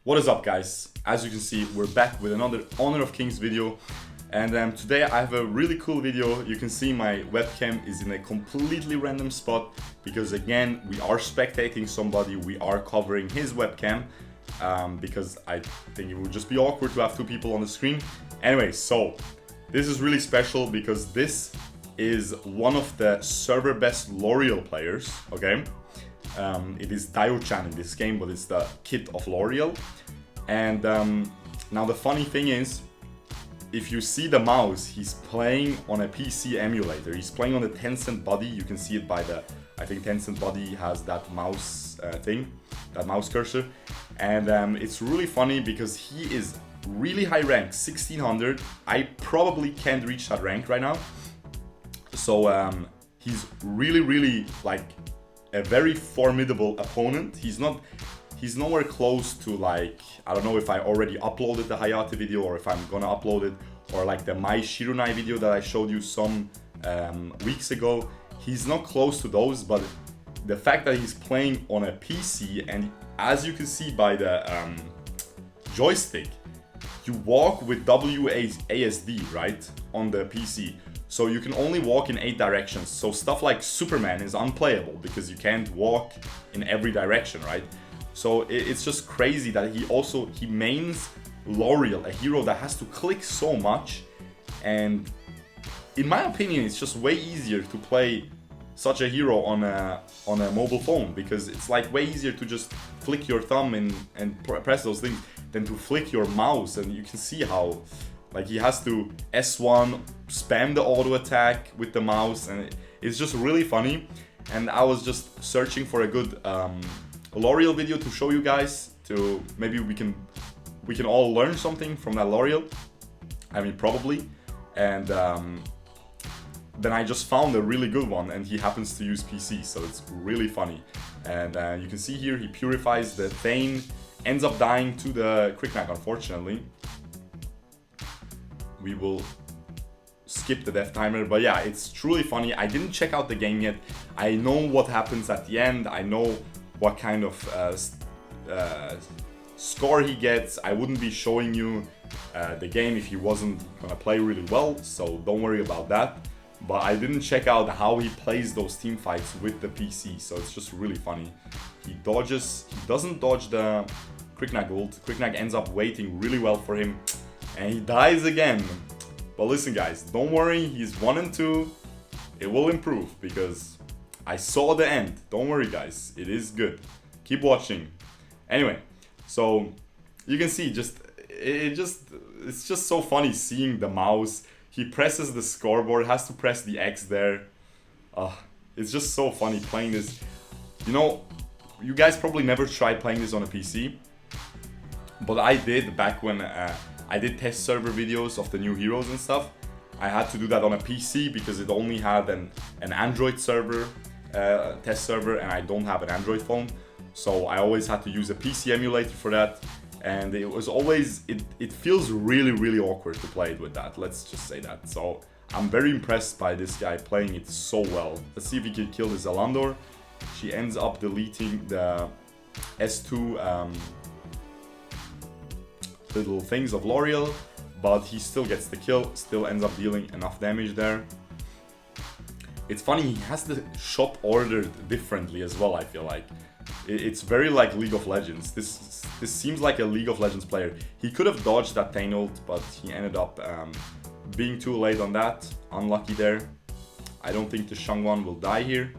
What is up, guys? As you can see, we're back with another Honor of Kings video, and today I have a really cool video. You can see my webcam is in a completely random spot because again we are spectating somebody, we are covering his webcam because I think it would just be awkward to have two people on the screen. Anyway, so this is really special because this is one of the server best Lauriel players, okay? It is diaochan in this game, but it's the kit of Lauriel. And now the funny thing is, if you see the mouse, he's playing on a PC emulator. He's playing on the Tencent body. You can see it by the, I think Tencent body has that mouse thing, that mouse cursor. And it's really funny because he is really high rank, 1600. I probably can't reach that rank right now. So he's really like a very formidable opponent. He's nowhere close to, like, I don't know if I already uploaded the Hayate video or if I'm gonna upload it, or like the My Shirunai video that I showed you some weeks ago. He's not close to those, but the fact that he's playing on a PC, and as you can see by the joystick, you walk with WASD, right, on the PC. So you can only walk in 8 directions. So stuff like Superman is unplayable because you can't walk in every direction, right? So it's just crazy that he mains Lauriel, a hero that has to click so much. And in my opinion, it's just way easier to play such a hero on a mobile phone, because it's like way easier to just flick your thumb and press those things than to flick your mouse. And you can see how, like, he has to S1, spam the auto attack with the mouse, and it's just really funny. And I was just searching for a good Lauriel video to show you guys, to maybe we can all learn something from that Lauriel. I mean, probably. And then I just found a really good one, and he happens to use PC, so it's really funny. And you can see here he purifies the Thane, ends up dying to the Quicknack, unfortunately. We will skip the death timer, but yeah, it's truly funny. I didn't check out the game yet. I know what happens at the end. I know what kind of score he gets. I wouldn't be showing you the game if he wasn't gonna play really well, so don't worry about that. But I didn't check out how he plays those team fights with the PC, so it's just really funny. He doesn't dodge the Quicknack ult. Quicknack ends up waiting really well for him, and he dies again. But listen, guys, don't worry, he's 1 and 2. It will improve because I saw the end. Don't worry, guys, it is good. Keep watching. Anyway, so you can see it's just so funny seeing the mouse. He presses the scoreboard, has to press the X there. It's just so funny playing this. You know, you guys probably never tried playing this on a PC, but I did back when I did test server videos of the new heroes and stuff. I had to do that on a PC because it only had an Android server, test server, and I don't have an Android phone. So I always had to use a PC emulator for that. And it was always, it feels really awkward to play it with that. Let's just say that. So I'm very impressed by this guy playing it so well. Let's see if he can kill this Alandor. She ends up deleting the S2 little things of Lauriel, but he still gets the kill, still ends up dealing enough damage there. It's funny, he has the shop ordered differently as well, I feel like. It's very like League of Legends. This seems like a League of Legends player. He could have dodged that Thane ult, but he ended up being too late on that. Unlucky there. I don't think the Shangwan will die here.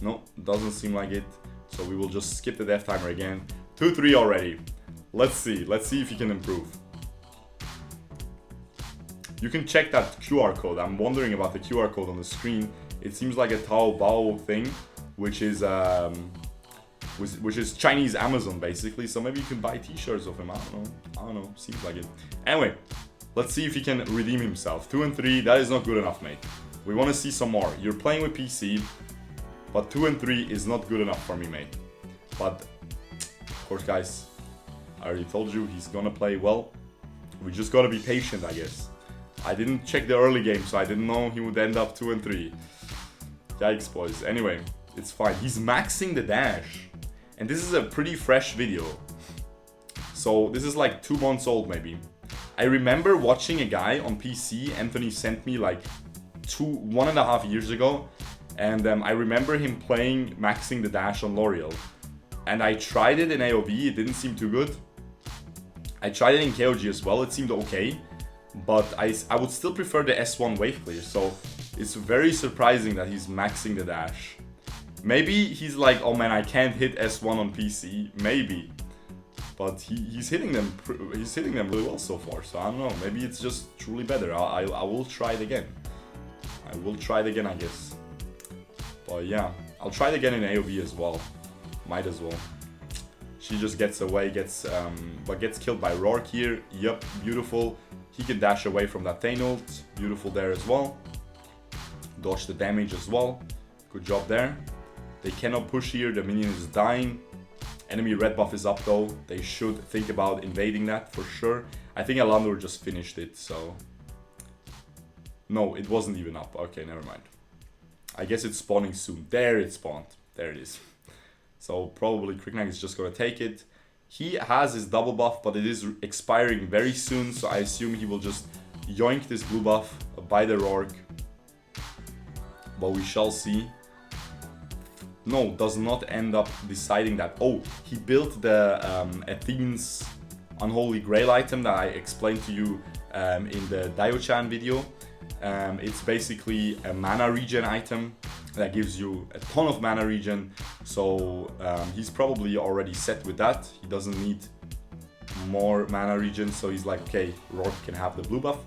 No, doesn't seem like it. So we will just skip the death timer again. 2-3 already. Let's see if he can improve. You can check that QR code. I'm wondering about the QR code on the screen. It seems like a Taobao thing, which is Chinese Amazon basically. So maybe you can buy t-shirts of him. I don't know. Seems like it. Anyway, let's see if he can redeem himself. 2 and 3. That is not good enough, mate. We want to see some more. You're playing with PC, but 2 and 3 is not good enough for me, mate. But of course, guys, I already told you he's gonna play well. We just gotta be patient, I guess. I didn't check the early game, so I didn't know he would end up 2 and 3. Yikes, boys. Anyway, it's fine. He's maxing the dash. And this is a pretty fresh video. So this is like 2 months old maybe. I remember watching a guy on PC, Anthony sent me like 1.5 years ago, and I remember him playing maxing the dash on Lauriel. And I tried it in AoV, it didn't seem too good. I tried it in KOG as well, it seemed okay, but I would still prefer the S1 wave clear, so it's very surprising that he's maxing the dash. Maybe he's like, oh man, I can't hit S1 on PC, maybe. But he's hitting them really well so far, so I don't know, maybe it's just truly better. I will try it again. I will try it again, I guess. But yeah, I'll try it again in AoV as well. Might as well. She just gets away, gets killed by Rourke here. Yup, beautiful. He can dash away from that Thane ult. Beautiful there as well. Dodge the damage as well. Good job there. They cannot push here, the minion is dying. Enemy red buff is up though. They should think about invading that for sure. I think Alandor just finished it, so... No, it wasn't even up. Okay, never mind. I guess it's spawning soon. There it spawned. There it is. So probably Kriknak is just gonna take it. He has his double buff, but it is expiring very soon, so I assume he will just yoink this blue buff by the Rourke. But we shall see. No, does not end up deciding that. Oh, he built the Athene's Unholy Grail item that I explained to you in the diaochan video. It's basically a mana regen item that gives you a ton of mana regen, so he's probably already set with that. He doesn't need more mana regen, so he's like, okay, Rourke can have the blue buff.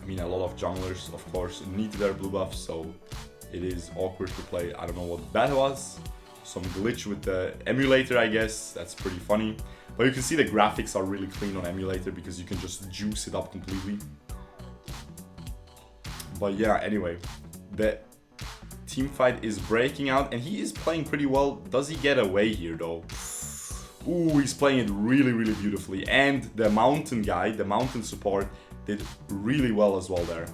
I mean, a lot of junglers, of course, need their blue buff, so it is awkward to play. I don't know what that was. Some glitch with the emulator, I guess. That's pretty funny. But you can see the graphics are really clean on emulator because you can just juice it up completely. But yeah, anyway, the team fight is breaking out and he is playing pretty well. Does he get away here though? Ooh, he's playing it really, really beautifully. And the mountain guy, the mountain support, did really well as well there.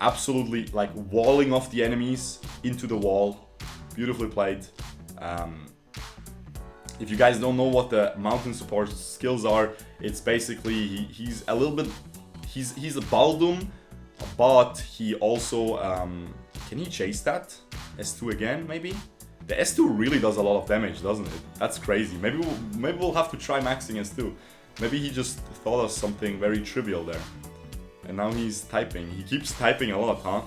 Absolutely, like walling off the enemies into the wall. Beautifully played. If you guys don't know what the mountain support skills are, it's basically he's a little bit, he's a Baldum, but he also can he chase that S2 again? Maybe the S2 really does a lot of damage, doesn't it? That's crazy. Maybe we'll have to try maxing S2. Maybe he just thought of something very trivial there. And now he's typing. He keeps typing a lot, huh?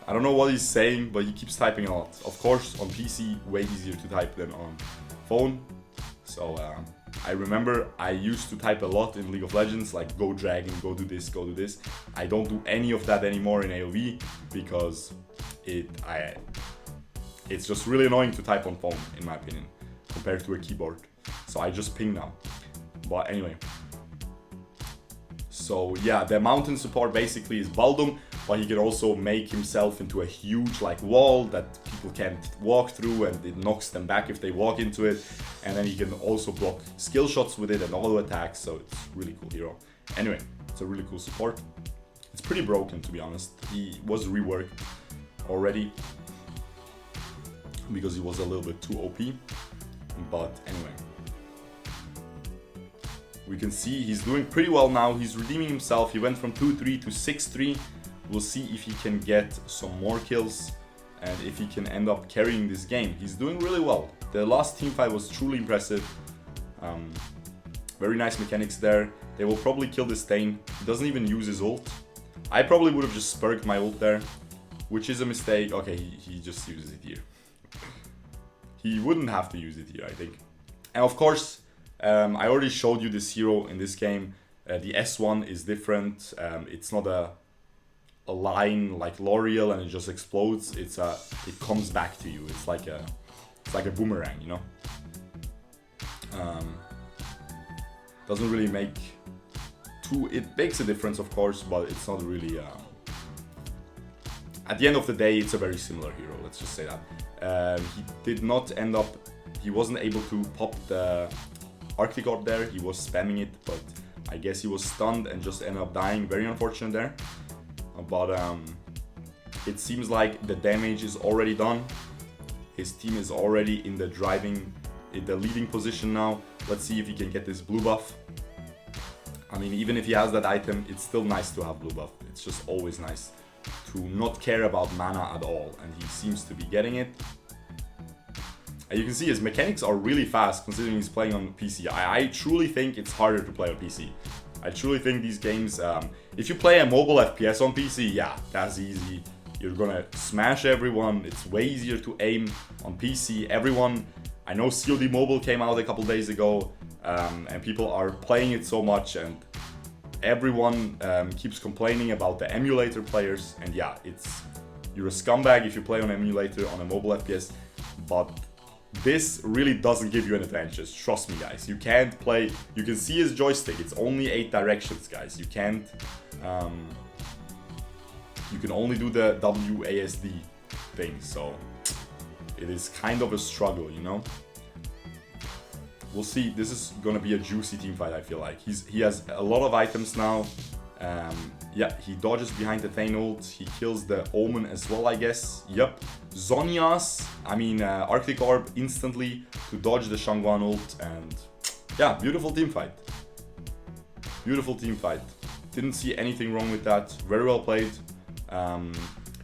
I don't know what he's saying, but he keeps typing a lot. Of course, on PC, way easier to type than on phone. So I remember I used to type a lot in League of Legends, like go dragon, go do this, go do this. I don't do any of that anymore in AoV because it's just really annoying to type on phone, in my opinion, compared to a keyboard. So I just ping now. But anyway. So yeah, the mountain support basically is Baldum, but he can also make himself into a huge like wall that people can't walk through, and it knocks them back if they walk into it. And then he can also block skill shots with it and auto attacks, so it's really cool hero. Anyway, it's a really cool support. It's pretty broken, to be honest. He was reworked already because he was a little bit too OP. But anyway, we can see he's doing pretty well now. He's redeeming himself. He went from 2-3 to 6-3. We'll see if he can get some more kills and if he can end up carrying this game. He's doing really well. The last team fight was truly impressive. Very nice mechanics there. They will probably kill this Thane. He doesn't even use his ult. I probably would have just spurred my ult there, which is a mistake. Okay, he just uses it here. He wouldn't have to use it here, I think. And of course, I already showed you this hero in this game. The S1 is different. It's not a line like Lauriel and it just explodes. It comes back to you. It's like a boomerang, you know. Doesn't really make it makes a difference, of course, but it's not really. At the end of the day, it's a very similar hero. Let's just say that. He did not end up. He wasn't able to pop the Arctic Orb there. He was spamming it, but I guess he was stunned and just ended up dying. Very unfortunate there. But it seems like the damage is already done. His team is already in the driving in the leading position now. Let's see if he can get this blue buff. I mean, even if he has that item, it's still nice to have blue buff. It's just always nice to not care about mana at all, and he seems to be getting it. And you can see his mechanics are really fast considering he's playing on PC. I truly think it's harder to play on PC. I truly think these games, if you play a mobile FPS on PC, yeah, that's easy. You're gonna smash everyone. It's way easier to aim on PC. Everyone, I know COD Mobile came out a couple days ago, and people are playing it so much, and everyone keeps complaining about the emulator players. And yeah, you're a scumbag if you play on emulator on a mobile FPS, but this really doesn't give you an advantage. Trust me, guys. You can't play. You can see his joystick. It's only 8 directions, guys. You can't. You can only do the WASD thing, so it is kind of a struggle, you know. We'll see. This is gonna be a juicy team fight. I feel like he has a lot of items now. Yeah, he dodges behind the Thane ult. He kills the Omen as well, I guess. Yep. Zhonya's, I mean, Arctic Orb instantly to dodge the Shangguan ult. And yeah, beautiful team fight. Beautiful team fight. Didn't see anything wrong with that. Very well played.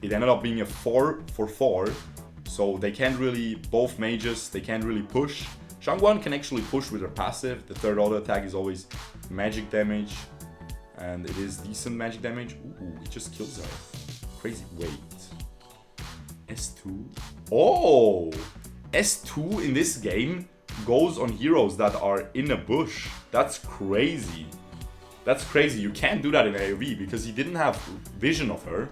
It ended up being a 4-for-4. So they can't really, both mages, they can't really push. Shangguan can actually push with her passive. The third auto attack is always magic damage. And it is decent magic damage. Ooh, it just kills her. Crazy. Wait. S2? Oh! S2 in this game goes on heroes that are in a bush. That's crazy. That's crazy. You can't do that in AoV because he didn't have vision of her.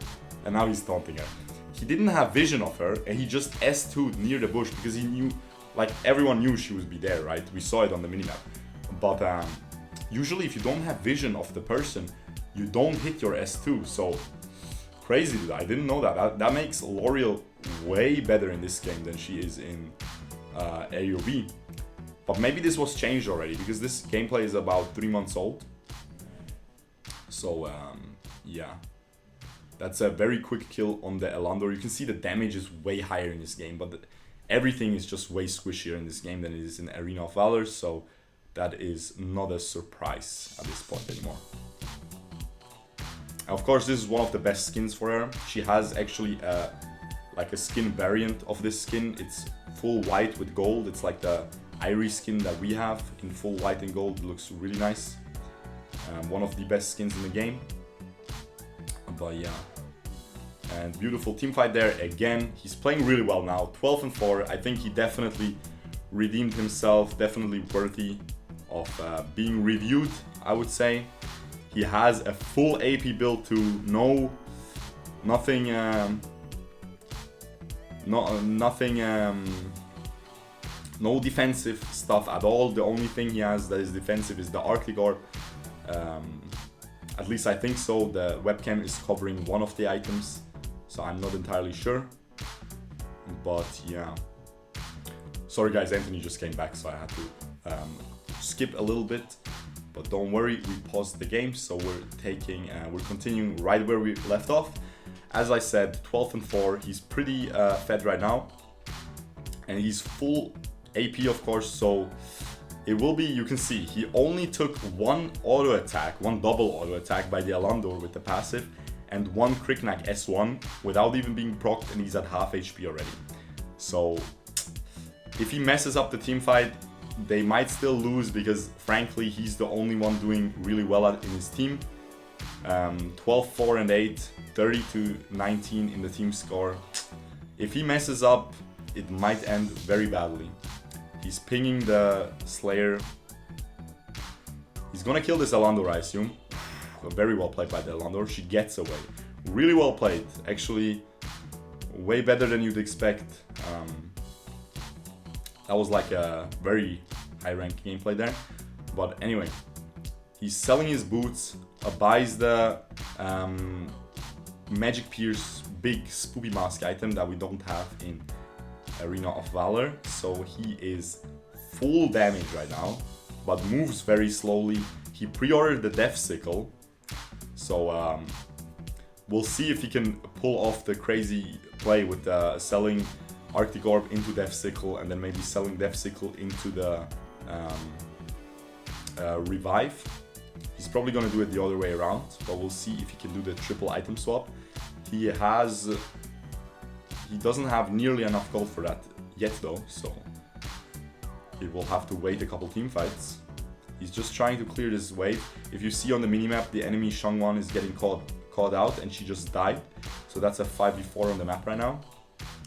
And now he's taunting her. He didn't have vision of her and he just S2'd near the bush because he knew, like everyone knew she would be there, right? We saw it on the minimap. But usually if you don't have vision of the person, you don't hit your S2. So crazy, dude. I didn't know that. That makes Lauriel way better in this game than she is in AoV. But maybe this was changed already because this gameplay is about 3 months old. So yeah. That's a very quick kill on the Elandor. You can see the damage is way higher in this game, but everything is just way squishier in this game than it is in Arena of Valor. So that is not a surprise at this point anymore. Of course, this is one of the best skins for her. She has actually like a skin variant of this skin. It's full white with gold. It's like the Irie skin that we have in full white and gold. It looks really nice. One of the best skins in the game. But yeah. And beautiful team fight there again. He's playing really well now. 12-4. I think he definitely redeemed himself. Definitely worthy of being reviewed, I would say. He has a full AP build to no defensive stuff at all. The only thing he has that is defensive is the Arctic Orb. At least I think so. The webcam is covering one of the items, so I'm not entirely sure. But yeah. Sorry guys, Anthony just came back, so I had to skip a little bit. But don't worry, we paused the game, so we're continuing right where we left off. As I said, 12-4. He's pretty fed right now, and he's full AP, of course. So it will be, you can see, he only took one auto attack, one double auto attack by the Elandor with the passive, and one Kriknak S1 without even being procced, and he's at half HP already. So if he messes up the team fight, they might still lose because frankly he's the only one doing really well in his team. 12-4 and 8, 30-19 in the team score. If he messes up, it might end very badly. He's pinging the Slayer. He's gonna kill this Elandor, I assume. Very well played by the Elandor. She gets away. Really well played. Actually, way better than you'd expect. That was like a very high-ranked gameplay there. But anyway, he's selling his boots, buys the Magic Pierce big spoopy mask item that we don't have in Arena of Valor. So he is full damage right now, but moves very slowly. He pre-ordered the Death Sickle. So we'll see if he can pull off the crazy play with selling Arctic Orb into Death Sickle and then maybe selling Death Sickle into the revive. He's probably gonna do it the other way around, but we'll see if he can do the triple item swap. He doesn't have nearly enough gold for that yet though, so he will have to wait a couple team fights. He's just trying to clear this wave. If you see on the minimap, the enemy Shangwan is getting caught out and she just died. So that's a 5v4 on the map right now.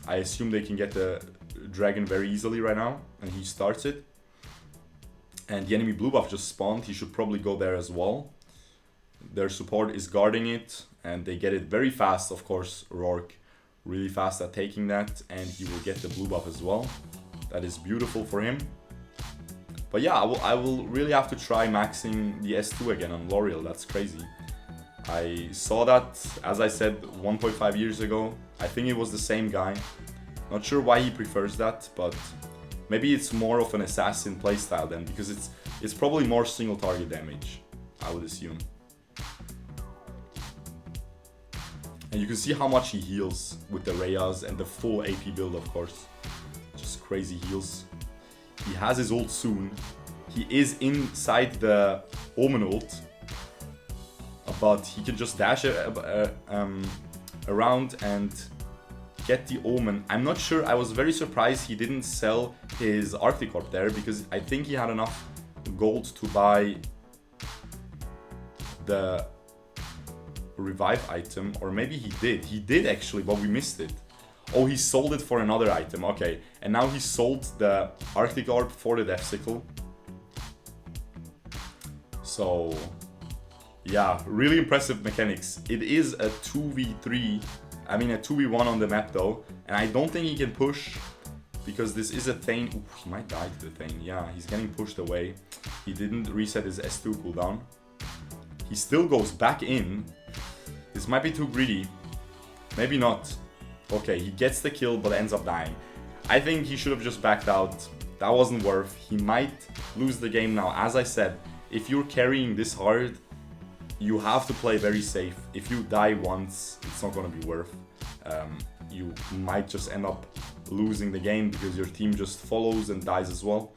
I assume they can get the dragon very easily right now, and he starts it. And the enemy blue buff just spawned. He should probably go there as well. Their support is guarding it, and they get it very fast. Of course, Rourke really fast at taking that, and he will get the blue buff as well. That is beautiful for him. But yeah, I will really have to try maxing the S2 again on Lauriel. That's crazy. I saw that, as I said, 1.5 years ago. I think it was the same guy. Not sure why he prefers that, but maybe it's more of an assassin playstyle then, because it's probably more single target damage, I would assume. And you can see how much he heals with the Reyas and the full AP build, of course. Just crazy heals. He has his ult soon. He is inside the Omen ult, but he can just dash around and get the Omen. I'm not sure. I was very surprised he didn't sell his Arctic Orb there, because I think he had enough gold to buy the revive item, or maybe he did. He did actually, but we missed it. Oh, he sold it for another item. Okay, and now he sold the Arctic Orb for the Death Sickle. So yeah, really impressive mechanics. It is a 2v3, I mean a 2v1 on the map though, and I don't think he can push, because this is a Thane. Ooh, he might die to the Thane. Yeah, he's getting pushed away. He didn't reset his S2 cooldown. He still goes back in. This might be too greedy. Maybe not. Okay, he gets the kill but ends up dying. I think he should have just backed out. That wasn't worth. He might lose the game now. As I said, if you're carrying this hard, you have to play very safe. If you die once, it's not going to be worth. You might just end up losing the game because your team just follows and dies as well.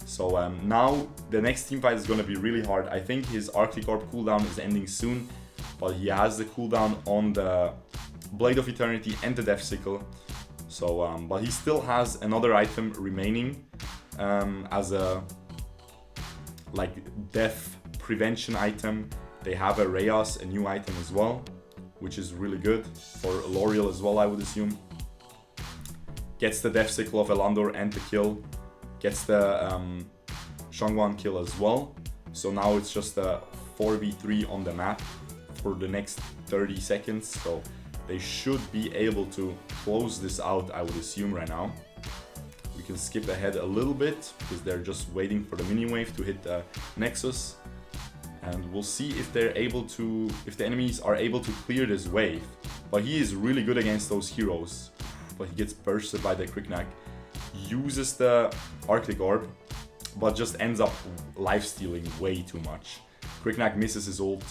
So now the next team fight is going to be really hard. I think his Arctic Orb cooldown is ending soon, but he has the cooldown on the Blade of Eternity and the Death Sickle. So, but he still has another item remaining as a like death prevention item. They have a Reyas, a new item as well, which is really good for Lauriel as well, I would assume. Gets the Death Sickle of Elandor and the kill. Gets the Shangwan kill as well. So now it's just a 4v3 on the map for the next 30 seconds. So they should be able to close this out, I would assume, right now. We can skip ahead a little bit because they're just waiting for the mini wave to hit the Nexus. And we'll see if they're able to, if the enemies are able to clear this wave. But he is really good against those heroes. But he gets bursted by the Kriknak. Uses the Arctic Orb, but just ends up lifestealing way too much. Kriknak misses his ult.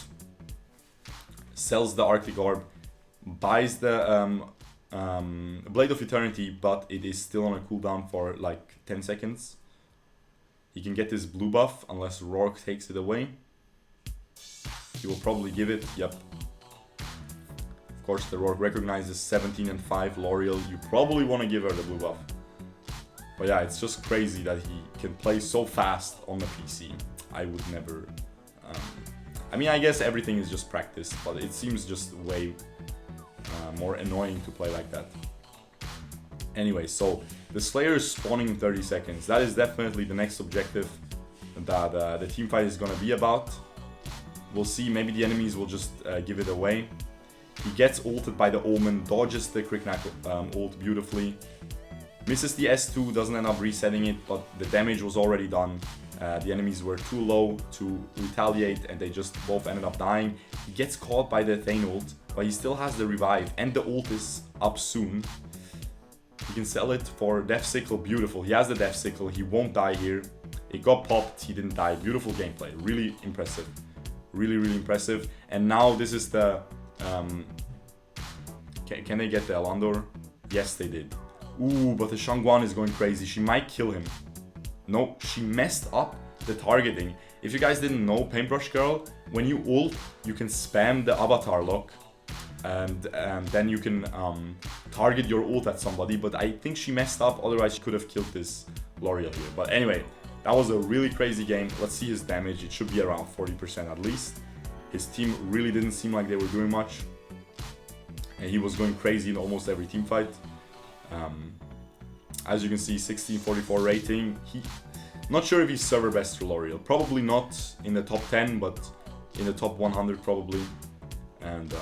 Sells the Arctic Orb. Buys the Blade of Eternity, but it is still on a cooldown for like 10 seconds. He can get this blue buff unless Rourke takes it away. He will probably give it, yep. Of course, the Rourke recognizes 17 and 5 Lauriel. You probably want to give her the blue buff. But yeah, it's just crazy that he can play so fast on the PC. I would never... I mean, I guess everything is just practice, but it seems just way more annoying to play like that. Anyway, so the Slayer is spawning in 30 seconds. That is definitely the next objective that the teamfight is going to be about. We'll see, maybe the enemies will just give it away. He gets ulted by the Omen, dodges the Kriknak ult beautifully. Misses the S2, doesn't end up resetting it, but the damage was already done. The enemies were too low to retaliate and they just both ended up dying. He gets caught by the Thane ult, but he still has the revive and the ult is up soon. He can sell it for Death Sickle, beautiful. He has the Death Sickle, he won't die here. It got popped, he didn't die. Beautiful gameplay, really impressive. Really, really impressive. And now this is the... can they get the Elandor? Yes, they did. Ooh, but the Shangguan is going crazy. She might kill him. No, she messed up the targeting. If you guys didn't know, Paintbrush Girl, when you ult, you can spam the avatar lock. And then you can target your ult at somebody. But I think she messed up, otherwise she could have killed this Lauriel here. But anyway, that was a really crazy game. Let's see his damage. It should be around 40% at least. His team really didn't seem like they were doing much. And he was going crazy in almost every team fight. As you can see, 1644 rating. Not sure if he's server best for Lauriel. Probably not in the top 10, but in the top 100 probably. And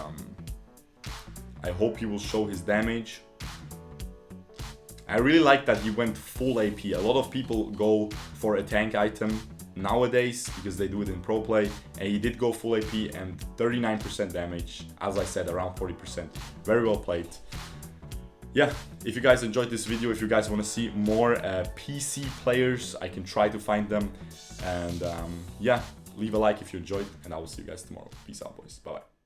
I hope he will show his damage. I really like that he went full AP. A lot of people go for a tank item nowadays because they do it in pro play, and he did go full AP and 39% damage, as I said, around 40%. Very well played. Yeah, if you guys enjoyed this video, if you guys want to see more PC players, I can try to find them. And yeah, leave a like if you enjoyed, and I will see you guys tomorrow. Peace out, boys. Bye bye.